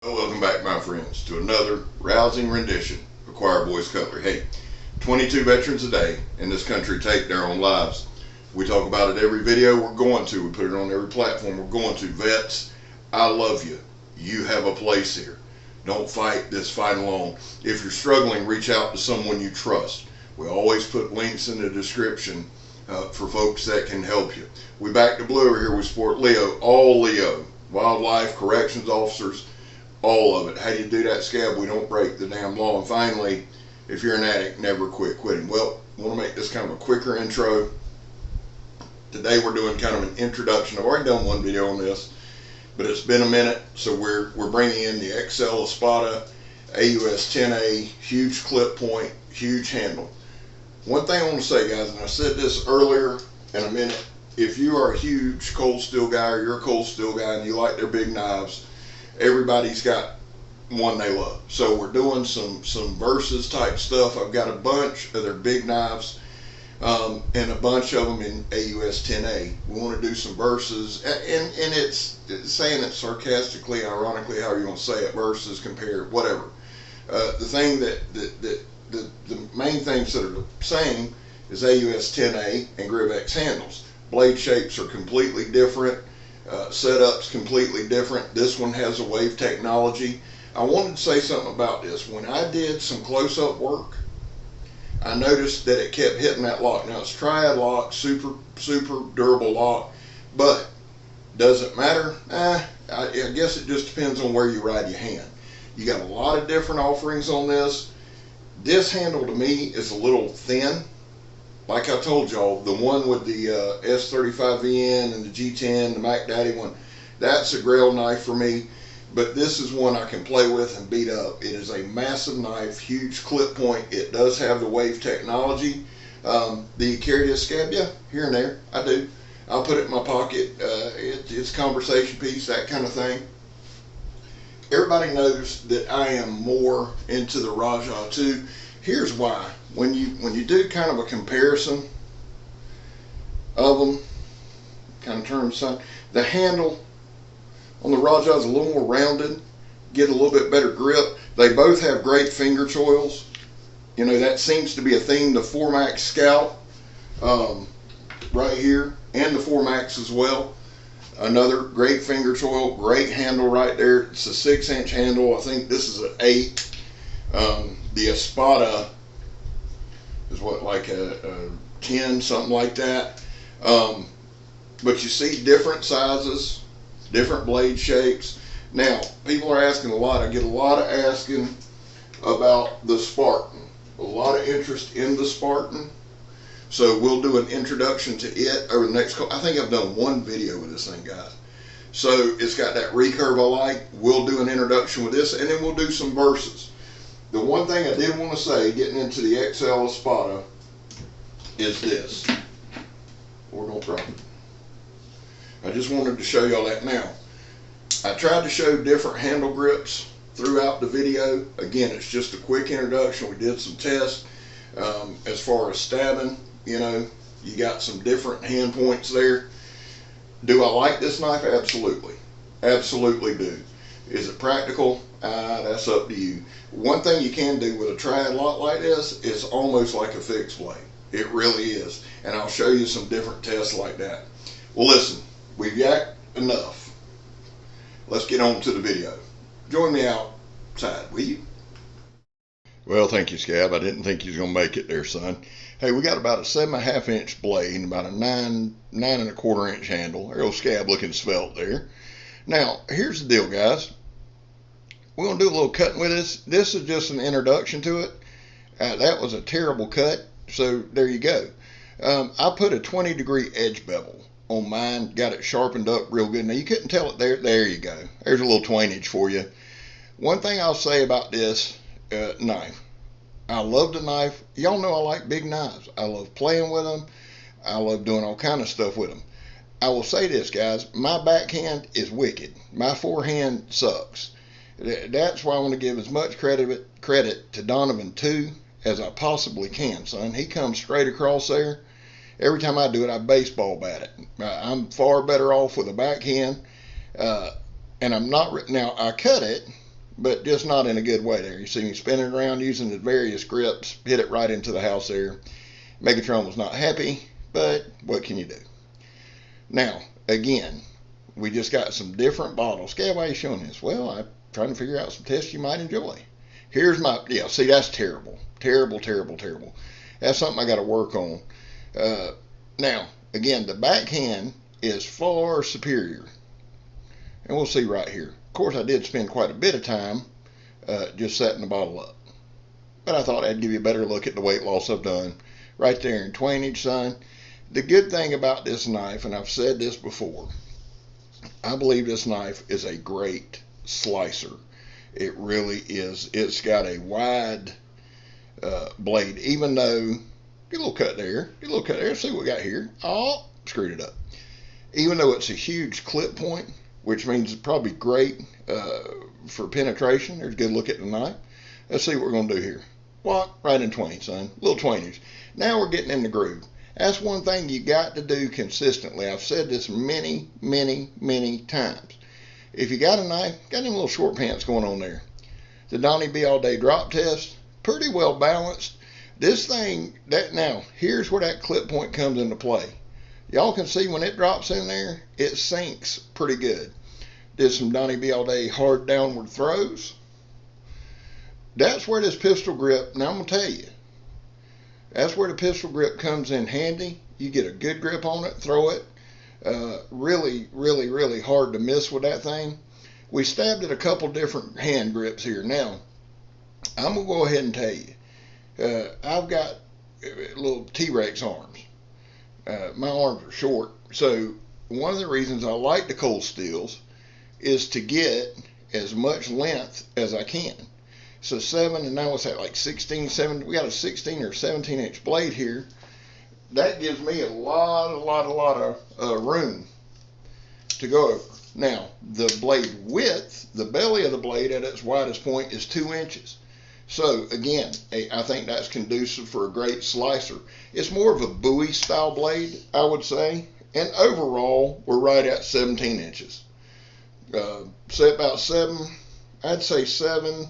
Well, welcome back, my friends, to another rousing rendition of Choir Boys Cutlery. Hey, 22 veterans a day in this country take their own lives. We talk about it every video we're going to. We put it on every platform we're going to. Vets, I love you. You have a place here. Don't fight this fight alone. If you're struggling, reach out to someone you trust. We always put links in the description for folks that can help you. We back to blue over here. We support Leo, all Leo, wildlife, corrections officers, all of it. How do you do that, Scab? We don't break the damn law. And finally, if you're an addict, never quit quitting. Well, I want to make this kind of a quicker intro. Today we're doing kind of an introduction. I've already done one video on this, but it's been a minute, so we're bringing in the XL Espada AUS 10A, huge clip point, huge handle. One thing I want to say, guys, and I said this earlier in a minute, if you are a huge cold steel guy or you're a cold steel guy and you like their big knives, everybody's got one they love. So we're doing some versus type stuff. I've got a bunch of their big knives and a bunch of them in AUS 10A. We want to do some versus, and it's saying it sarcastically, ironically, however you want to say it, versus, compare, whatever. The thing the main things that are the same is AUS 10A and GripX handles. Blade shapes are completely different. Setup's completely different. This one has a wave technology. I wanted to say something about this. When I did some close-up work, I noticed that it kept hitting that lock. Now it's triad lock, super durable lock, but does it matter? I guess it just depends on where you ride your hand. You got a lot of different offerings on this. This handle to me is a little thin. Like I told y'all, the one with the S35VN and the G10, the Mac Daddy one, that's a grail knife for me. But this is one I can play with and beat up. It is a massive knife, huge clip point. It does have the wave technology. Do you carry this, Scab? Yeah, here and there, I do. I'll put it in my pocket. It's a conversation piece, that kind of thing. Everybody knows that I am more into the Raja 2. Here's why. When you do kind of a comparison of them, kind of turn the side, the handle on the Raja is a little more rounded, get a little bit better grip. They both have great finger choils. You know, that seems to be a theme. The 4MAX Scout right here, and the 4MAX as well. Another great finger choil, great handle right there. It's a 6-inch handle. I think this is an 8. The Espada is what, like a 10, something like that. But you see different sizes, different blade shapes. Now, people are asking a lot. I get a lot of asking about the Spartan. A lot of interest in the Spartan. So we'll do an introduction to it over the next couple. I think I've done one video with this thing, guys. So it's got that recurve I like. We'll do an introduction with this, and then we'll do some verses. The one thing I did want to say, getting into the XL Espada, is this. Or don't drop it. I just wanted to show y'all that now. I tried to show different handle grips throughout the video. Again, it's just a quick introduction. We did some tests as far as stabbing. You know, you got some different hand points there. Do I like this knife? Absolutely. Absolutely do. Is it practical? That's up to you. One thing you can do with a triad lock like this is almost like a fixed blade. It really is. And I'll show you some different tests like that. Well, listen, we've yacked enough. Let's get on to the video. Join me outside, will you? Well, thank you, Scab. I didn't think you was going to make it there, son. Hey, we got about a 7.5-inch blade and about a 9.25-inch handle. There goes Scab looking svelte there. Now, here's the deal, guys. We're going to do a little cutting with this. This is just an introduction to it. That was a terrible cut, so there you go. I put a 20-degree edge bevel on mine, got it sharpened up real good. Now, you couldn't tell it there. There you go. There's a little twainage for you. One thing I'll say about this knife. I love the knife. Y'all know I like big knives. I love playing with them. I love doing all kind of stuff with them. I will say this, guys. My backhand is wicked. My forehand sucks. That's why I want to give as much credit to Donovan 2 as I possibly can, son. He comes straight across there. Every time I do it, I baseball bat it. I'm far better off with a backhand. And I'm not, now I cut it but just not in a good way there. You see me spinning around using the various grips, hit it right into the house there. Megatron was not happy, but what can you do? Now, again, we just got some different bottles. Okay, why are you showing this? Well, I'm trying to figure out some tests you might enjoy. Here's my, yeah, see, that's terrible. Terrible, terrible, terrible. That's something I got to work on. Now, again, the backhand is far superior. And we'll see right here. Of course, I did spend quite a bit of time just setting the bottle up. But I thought I'd give you a better look at the weight loss I've done. Right there in 20-inch, son. The good thing about this knife, and I've said this before, I believe this knife is a great slicer. It really is. It's got a wide blade, even though, get a little cut there, get a little cut there, see what we got here. Oh, screwed it up. Even though it's a huge clip point, which means it's probably great for penetration. There's a good look at the knife. Let's see what we're going to do here. Walk right in 20, son. Little 20s. Now we're getting in the groove. That's one thing you got to do consistently. I've said this many, many, many times. If you got a knife, got them little short pants going on there. The Donnie B All Day drop test, pretty well balanced. This thing, that now, here's where that clip point comes into play. Y'all can see when it drops in there, it sinks pretty good. Did some Donnie B All Day hard downward throws. That's where this pistol grip, now I'm going to tell you, that's where the pistol grip comes in handy. You get a good grip on it, throw it. Really, really, really hard to miss with that thing. We stabbed at a couple different hand grips here. Now, I'm going to go ahead and tell you, I've got little T-Rex arms. My arms are short, so one of the reasons I like the cold steels is to get as much length as I can. So 7, and now what's that, like 16, 7, we got a 16 or 17 inch blade here. That gives me a lot of room to go over. Now, the blade width, the belly of the blade at its widest point is 2 inches. So again, I think that's conducive for a great slicer. It's more of a Bowie style blade, I would say. And overall, we're right at 17 inches. Say about 7, I'd say 7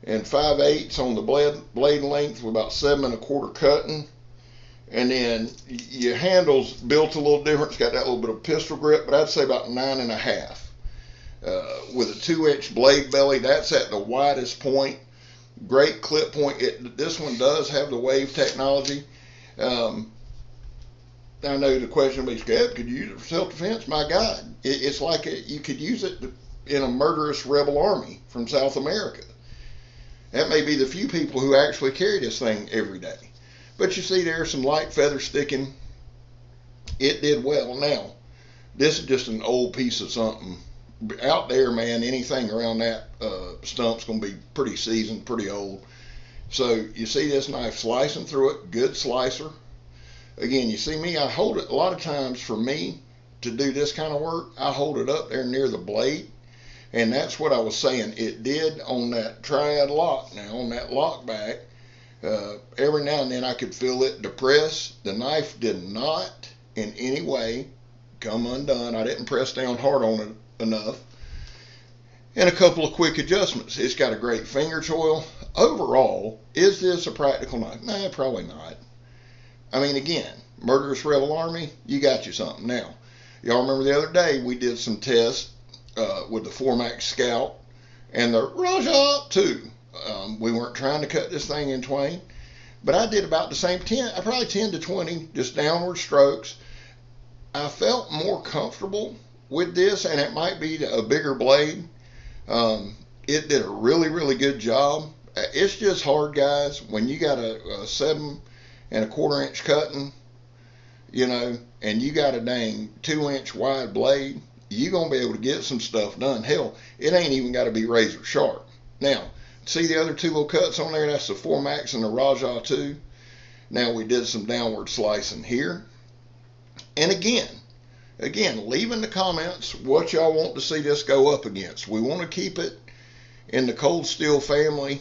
and 5/8 on the blade length with about 7 1/4 cutting. And then your handle's built a little different. It's got that little bit of pistol grip, but I'd say about 9 1/2. With a 2-inch blade belly, that's at the widest point. Great clip point. This one does have the wave technology. I know the question will be, Scab, could you use it for self-defense? My God, it's like you could use it in a murderous rebel army from South America. That may be the few people who actually carry this thing every day. But you see there's some light feather sticking. It did well. Now, this is just an old piece of something. Out there, man, anything around that stump's going to be pretty seasoned, pretty old. So you see this knife slicing through it, good slicer. Again, you see me, I hold it, a lot of times for me to do this kind of work, I hold it up there near the blade. And that's what I was saying. It did on that triad lock now, on that lock back. Every now and then I could feel it depress. The knife did not in any way come undone. I didn't press down hard on it enough. And a couple of quick adjustments. It's got a great finger choil. Overall, is this a practical knife? Nah, probably not. I mean, again, Murderous Rebel Army, you got you something. Now, y'all remember the other day we did some tests with the 4MAX Scout and the Raja 2. We weren't trying to cut this thing in twain, but I did about the same, probably 10 to 20, just downward strokes. I felt more comfortable with this, and it might be a bigger blade. It did a really, really good job. It's just hard, guys, when you got a 7 1/4 inch cutting, you know, and you got a dang 2-inch wide blade, you're going to be able to get some stuff done. Hell, it ain't even got to be razor sharp. Now, see the other two little cuts on there? That's the 4MAX and the Raja 2. Now, we did some downward slicing here. And again, leave in the comments what y'all want to see this go up against. We want to keep it in the cold steel family.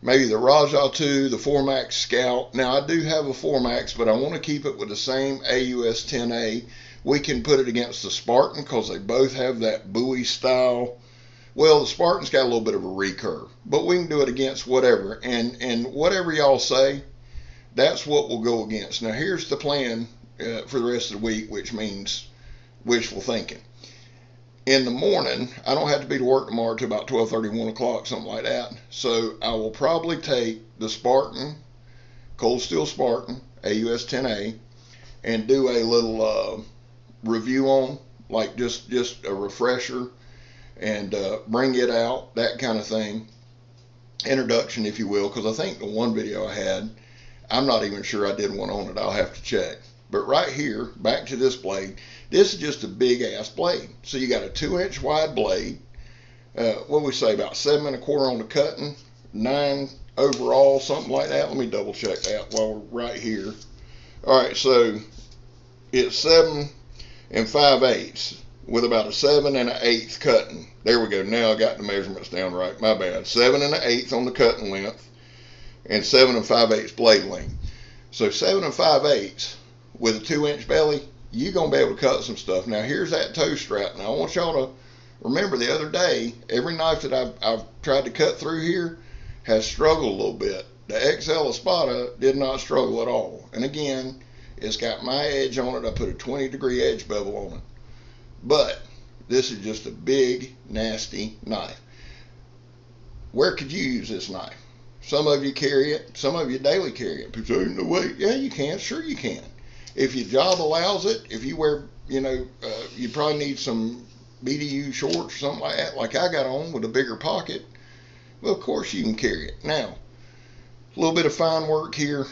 Maybe the Raja 2, the 4MAX Scout. Now, I do have a 4MAX, but I want to keep it with the same AUS 10A. We can put it against the Spartan because they both have that Bowie style Well, the Spartan's got a little bit of a recurve, but we can do it against whatever. And whatever y'all say, that's what we'll go against. Now, here's the plan for the rest of the week, which means wishful thinking. In the morning, I don't have to be to work tomorrow till about 12:30, 1 o'clock, something like that. So I will probably take the Spartan, Cold Steel Spartan, AUS 10A, and do a little review on, like just a refresher, and bring it out, that kind of thing. Introduction, if you will, because I think the one video I had, I'm not even sure I did one on it. I'll have to check. But right here, back to this blade, this is just a big ass blade. So you got a 2-inch wide blade, what we say, about 7 1/4 on the cutting, 9 overall, something like that. Let me double check that while we're right here. All right, so it's 7 5/8 with about a 7 1/8 cutting. There we go. Now I got the measurements down right. My bad. 7 1/8 on the cutting length and 7 5/8 blade length. So 7 5/8 with a 2-inch belly, you're going to be able to cut some stuff. Now here's that toe strap. Now I want y'all to remember, the other day, every knife that I've tried to cut through here has struggled a little bit. The XL Espada did not struggle at all. And again, it's got my edge on it. I put a 20-degree edge bevel on it. But this is just a big, nasty knife. Where could you use this knife? Some of you carry it. Some of you daily carry it. People say, no way. Yeah, you can. Sure you can. If your job allows it, if you wear, you probably need some BDU shorts or something like that, like I got on with a bigger pocket, well, of course you can carry it. Now, a little bit of fine work here.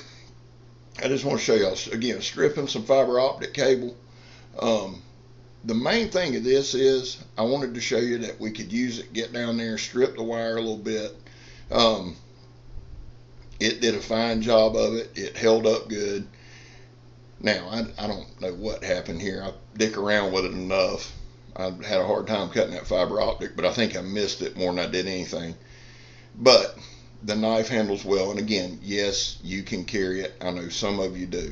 I just want to show y'all, again, stripping some fiber optic cable. The main thing of this is I wanted to show you that we could use it, get down there, strip the wire a little bit. It did a fine job of it. It held up good. Now, I don't know what happened here. I dick around with it enough. I had a hard time cutting that fiber optic, but I think I missed it more than I did anything. But the knife handles well, and again, yes, you can carry it. I know some of you do.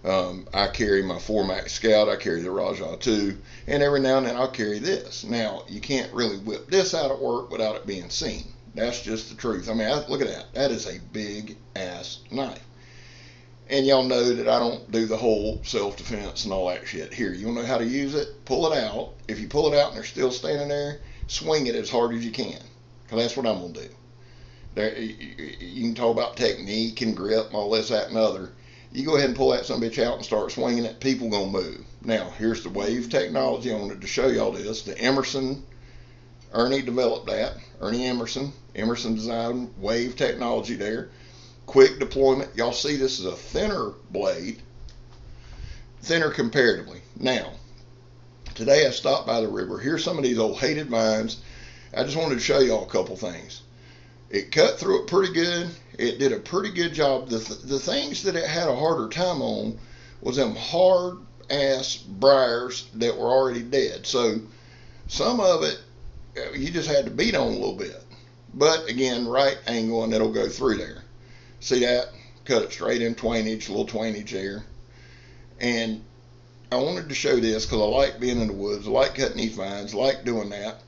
I carry my 4 Max Scout, I carry the Rajah 2, and every now and then I'll carry this. Now, you can't really whip this out at work without it being seen. That's just the truth. I mean, look at that. That is a big ass knife. And y'all know that I don't do the whole self-defense and all that shit. Here, you want to know how to use it? Pull it out. If you pull it out and they're still standing there, swing it as hard as you can. Because that's what I'm going to do. There, you can talk about technique and grip and all this, that, and other. You go ahead and pull that son of a bitch out and start swinging it, people going to move. Now, here's the wave technology. I wanted to show y'all this. The Emerson, Ernie developed that. Ernie Emerson designed wave technology there. Quick deployment. Y'all see this is a thinner blade, thinner comparatively. Now, today I stopped by the river. Here's some of these old hated vines. I just wanted to show y'all a couple things. It cut through it pretty good. It did a pretty good job. The things that it had a harder time on was them hard ass briars that were already dead. So some of it you just had to beat on a little bit. But again, right angle and it'll go through there. See that? Cut it straight in 20-inch, a little 20-inch there. And I wanted to show this because I like being in the woods. I like cutting these vines. I like doing that.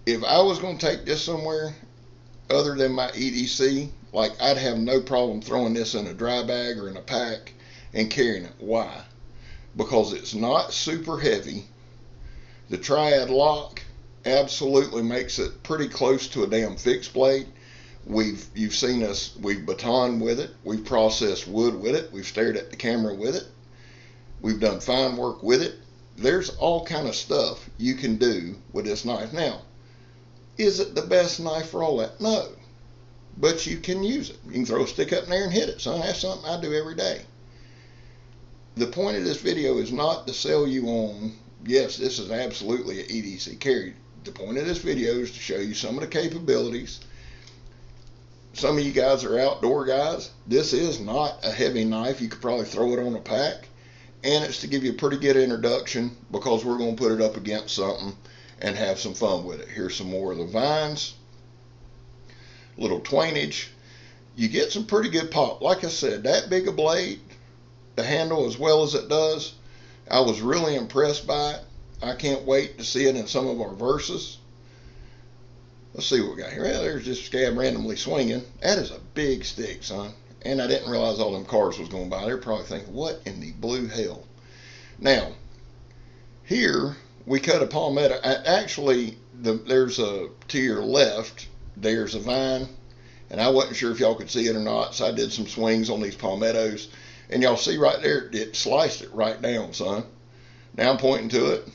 If I was going to take this somewhere other than my EDC, like I'd have no problem throwing this in a dry bag or in a pack and carrying it. Why? Because it's not super heavy. The triad lock absolutely makes it pretty close to a damn fixed blade. You've seen us, we've batoned with it, we've processed wood with it, we've stared at the camera with it, we've done fine work with it. There's all kind of stuff you can do with this knife. Now, is it the best knife for all that? No. But you can use it. You can throw a stick up in there and hit it, son. That's something I do every day. The point of this video is not to sell you on, yes, this is absolutely an EDC carry. The point of this video is to show you some of the capabilities. Some of you guys are outdoor guys. This is not a heavy knife. You could probably throw it on a pack. And it's to give you a pretty good introduction because we're going to put it up against something and have some fun with it. Here's some more of the vines. Little 20-inch. You get some pretty good pop. Like I said, that big a blade, the handle as well as it does, I was really impressed by it. I can't wait to see it in some of our verses. Let's see what we got here. Well, there's just scab randomly swinging. That is a big stick, son. And I didn't realize all them cars was going by. They're probably thinking, what in the blue hell? Now, here we cut a palmetto. Actually, there's to your left, there's a vine. And I wasn't sure if y'all could see it or not, so I did some swings on these palmettos. And y'all see right there, it sliced it right down, son. Now I'm pointing to it.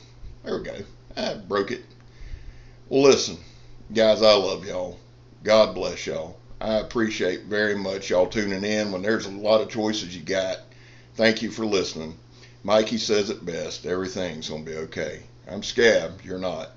There we go. I broke it. Well, listen, guys, I love y'all. God bless y'all. I appreciate very much y'all tuning in when there's a lot of choices you got. Thank you for listening. Mikey says it best. Everything's going to be okay. I'm Scab. You're not.